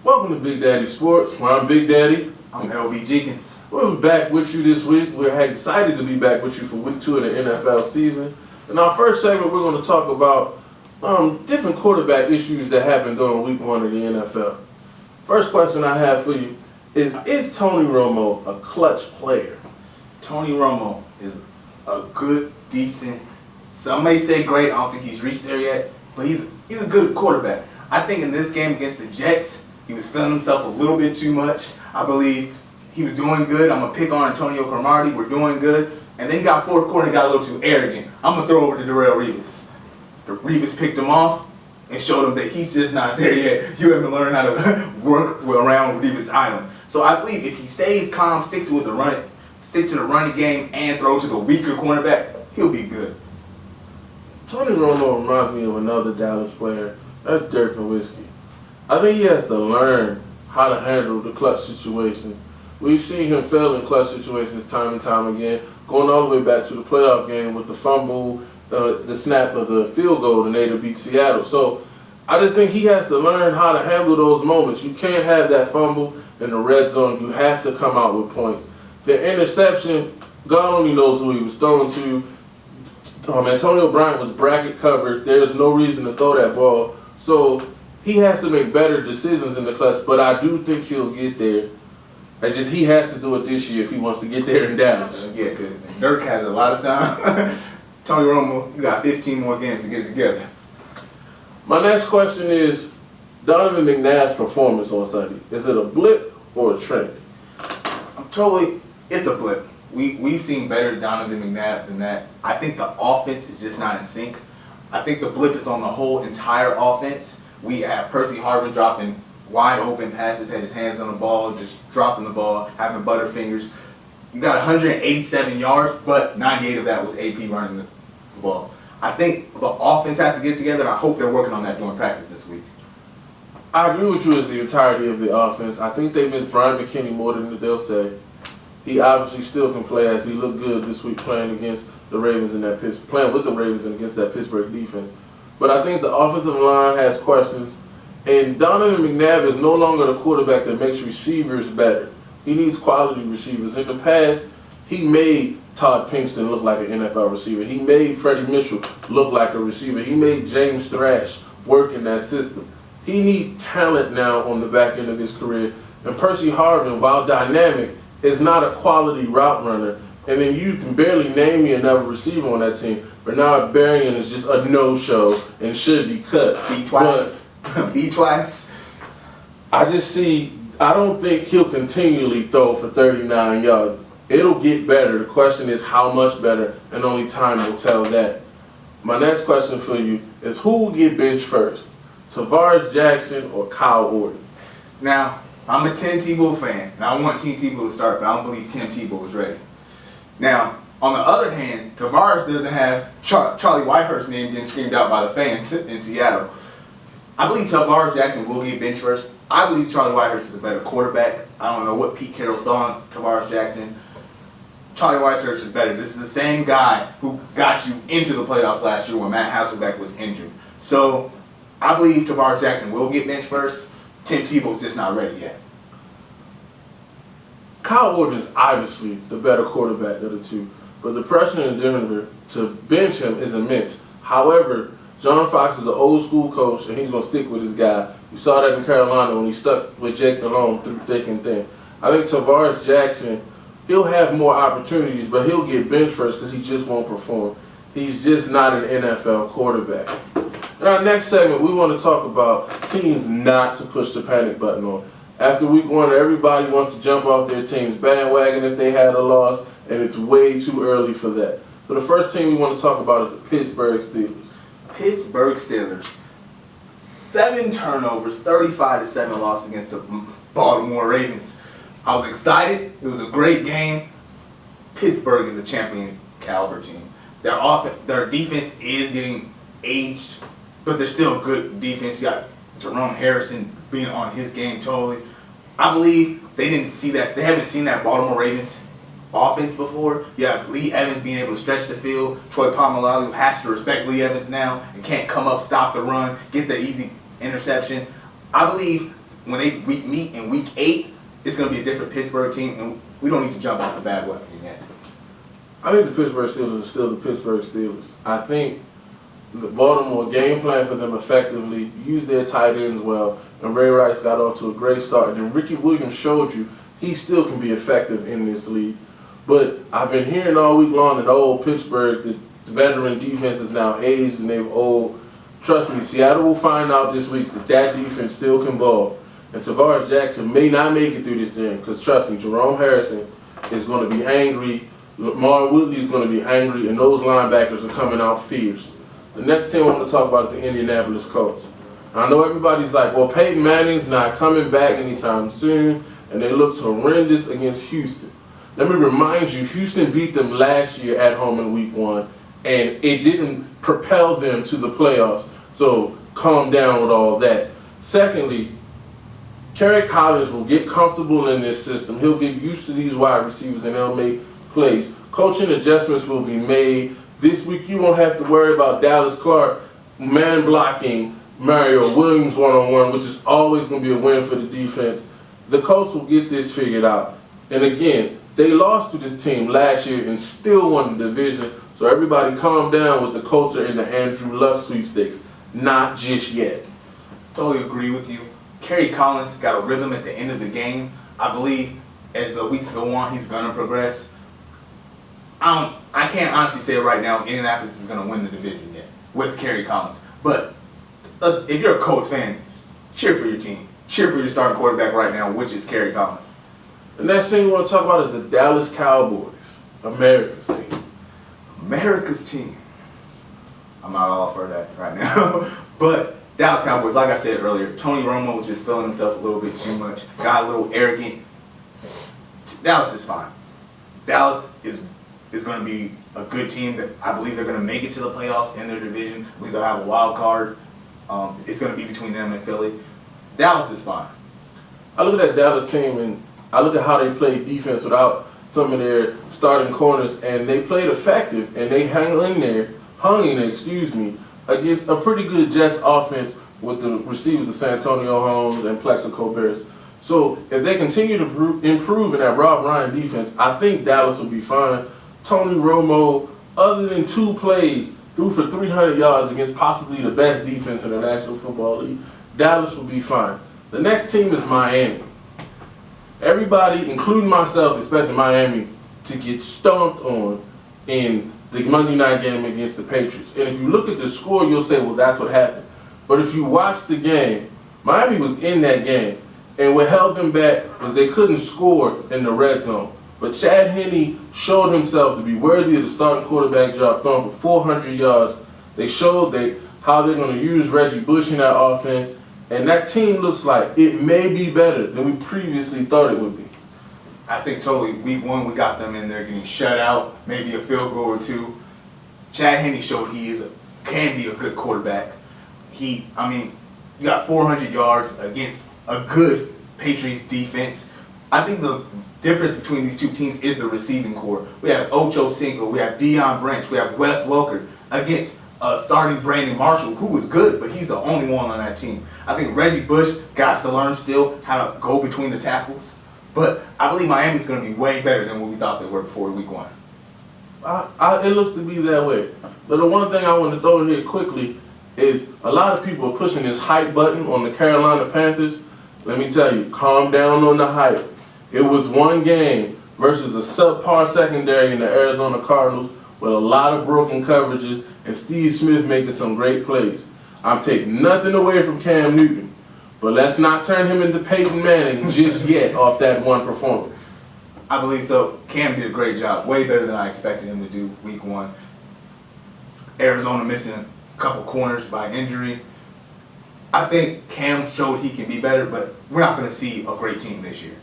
Welcome to Big Daddy Sports, where I'm Big Daddy. I'm L.B. Jenkins. We're back with you this week. We're excited to be back with you for week 2 of the NFL season. In our first segment, we're going to talk about different quarterback issues that happened during week 1 of the NFL. First question I have for you is Tony Romo a clutch player? Tony Romo is a good, decent, some may say great, I don't think he's reached there yet, but he's a good quarterback. I think in this game against the Jets, he was feeling himself a little bit too much. I believe he was doing good. I'm going to pick on Antonio Cromartie. We're doing good. And then he got fourth quarter and got a little too arrogant. I'm going to throw over to Darrelle Revis. Revis picked him off and showed him that he's just not there yet. You haven't learned how to work around Revis Island. So I believe if he stays calm, sticks to the running game, and throws to the weaker cornerback, he'll be good. Tony Romo reminds me of another Dallas player. That's Dirk Nowitzki. I think he has to learn how to handle the clutch situations. We've seen him fail in clutch situations time and time again, going all the way back to the playoff game with the fumble, the snap of the field goal to Nader beat Seattle. So I just think he has to learn how to handle those moments. You can't have that fumble in the red zone. You have to come out with points. The interception, God only knows who he was throwing to. Antonio Bryant was bracket covered. There's no reason to throw that ball. So he has to make better decisions in the clutch, but I do think he'll get there. He has to do it this year if he wants to get there in Dallas. Yeah, because Dirk has a lot of time. Tony Romo, you got 15 more games to get it together. My next question is Donovan McNabb's performance on Sunday. Is it a blip or a trend? It's a blip. We've seen better Donovan McNabb than that. I think the offense is just not in sync. I think the blip is on the whole entire offense. We have Percy Harvin dropping wide open passes, had his hands on the ball, just dropping the ball, having butterfingers. You got 187 yards, but 98 of that was AP running the ball. I think the offense has to get together, and I hope they're working on that during practice this week. I agree with you as the entirety of the offense. I think they miss Brian McKinney more than they'll say. He obviously still can play, as he looked good this week playing against the Ravens playing with the Ravens and against that Pittsburgh defense. But I think the offensive line has questions, and Donovan McNabb is no longer the quarterback that makes receivers better. He needs quality receivers. In the past, he made Todd Pinkston look like an NFL receiver. He made Freddie Mitchell look like a receiver. He made James Thrash work in that system. He needs talent now on the back end of his career. And Percy Harvin, while dynamic, is not a quality route runner. And then you can barely name me another receiver on that team. Bernard Berrian is just a no-show and should be cut. Beat twice. Beat twice. I don't think he'll continually throw for 39 yards. It'll get better. The question is how much better, and only time will tell that. My next question for you is who will get benched first, Tavares Jackson or Kyle Orton? Now, I'm a Tim Tebow fan, and I want Tim Tebow to start, but I don't believe Tim Tebow is ready. Now, on the other hand, Tavares doesn't have Charlie Whitehurst's name getting screamed out by the fans in Seattle. I believe Tavares Jackson will get benched first. I believe Charlie Whitehurst is a better quarterback. I don't know what Pete Carroll saw in Tavares Jackson. Charlie Whitehurst is better. This is the same guy who got you into the playoffs last year when Matt Hasselbeck was injured. So I believe Tavares Jackson will get benched first. Tim Tebow's just not ready yet. Kyle Orton is obviously the better quarterback of the two, but the pressure in Denver to bench him is immense. However, John Fox is an old school coach, and he's going to stick with his guy. You saw that in Carolina when he stuck with Jake Delhomme through thick and thin. I think Tavares Jackson, he'll have more opportunities, but he'll get benched first because he just won't perform. He's just not an NFL quarterback. In our next segment, we want to talk about teams not to push the panic button on. After week 1, everybody wants to jump off their team's bandwagon if they had a loss, and it's way too early for that. So the first team we want to talk about is the Pittsburgh Steelers. Pittsburgh Steelers. 7 turnovers, 35-7 loss against the Baltimore Ravens. I was excited. It was a great game. Pittsburgh is a champion caliber team. Their defense is getting aged, but they're still a good defense. You got Jerome Harrison being on his game totally. I believe they didn't see that. They haven't seen that Baltimore Ravens offense before. You have Lee Evans being able to stretch the field. Troy Polamalu has to respect Lee Evans now and can't come up, stop the run, get the easy interception. I believe when they meet in week 8, it's going to be a different Pittsburgh team, and we don't need to jump off the bandwagon yet. I think the Pittsburgh Steelers are still the Pittsburgh Steelers. I think the Baltimore game plan for them effectively, used their tight ends well, and Ray Rice got off to a great start. And then Ricky Williams showed you he still can be effective in this league. But I've been hearing all week long that old Pittsburgh, the veteran defense is now aged and they've old. Trust me, Seattle will find out this week that defense still can ball. And Tavares Jackson may not make it through this game because trust me, Jerome Harrison is going to be angry. Lamar Woodley is going to be angry, and those linebackers are coming out fierce. The next team I want to talk about is the Indianapolis Colts. I know everybody's like, well, Peyton Manning's not coming back anytime soon, and they looked horrendous against Houston. Let me remind you, Houston beat them last year at home in week 1, and it didn't propel them to the playoffs, so calm down with all that. Secondly, Kerry Collins will get comfortable in this system. He'll get used to these wide receivers, and they'll make plays. Coaching adjustments will be made. This week, you won't have to worry about Dallas Clark man blocking Mario Williams one-on-one, which is always going to be a win for the defense. The Colts will get this figured out. And again, they lost to this team last year and still won the division. So everybody calm down with the Colts are in the Andrew Luck sweepstakes. Not just yet. Totally agree with you. Kerry Collins got a rhythm at the end of the game. I believe as the weeks go on, he's going to progress. I can't honestly say right now Indianapolis is going to win the division yet with Kerry Collins. But if you're a Colts fan, cheer for your team. Cheer for your starting quarterback right now, which is Kerry Collins. The next thing we want to talk about is the Dallas Cowboys, America's team. America's team. I'm not all for that right now. But Dallas Cowboys, like I said earlier, Tony Romo was just feeling himself a little bit too much. Got a little arrogant. Dallas is fine. Dallas is going to be a good team. That I believe they're going to make it to the playoffs in their division. I believe they'll have a wild card. It's going to be between them and Philly. Dallas is fine. I look at that Dallas team and I look at how they play defense without some of their starting corners, and they played effective and they hung in there, against a pretty good Jets offense with the receivers of Santonio Holmes and Plexico Bears. So if they continue to improve in that Rob Ryan defense, I think Dallas will be fine. Tony Romo, other than 2 plays, threw for 300 yards against possibly the best defense in the National Football League. Dallas will be fine. The next team is Miami. Everybody, including myself, expected Miami to get stomped on in the Monday night game against the Patriots. And if you look at the score, you'll say, well, that's what happened. But if you watch the game, Miami was in that game. And what held them back was they couldn't score in the red zone. But Chad Henne showed himself to be worthy of the starting quarterback job, throwing for 400 yards. They showed how they're going to use Reggie Bush in that offense. And that team looks like it may be better than we previously thought it would be. I think totally week 1 we got them in there getting shut out, maybe a field goal or 2. Chad Henne showed he can be a good quarterback. You got 400 yards against a good Patriots defense. I think the difference between these two teams is the receiving core. We have Ocho Cinco, we have Deion Branch, we have Wes Welker against starting Brandon Marshall, who was good, but he's the only one on that team. I think Reggie Bush got to learn still how to go between the tackles. But I believe Miami's going to be way better than what we thought they were before week 1. It looks to be that way. But the one thing I want to throw in here quickly is a lot of people are pushing this hype button on the Carolina Panthers. Let me tell you, calm down on the hype. It was one game versus a subpar secondary in the Arizona Cardinals with a lot of broken coverages and Steve Smith making some great plays. I'm taking nothing away from Cam Newton, but let's not turn him into Peyton Manning just yet off that one performance. I believe so. Cam did a great job, way better than I expected him to do week 1. Arizona missing a couple corners by injury. I think Cam showed he can be better, but we're not going to see a great team this year.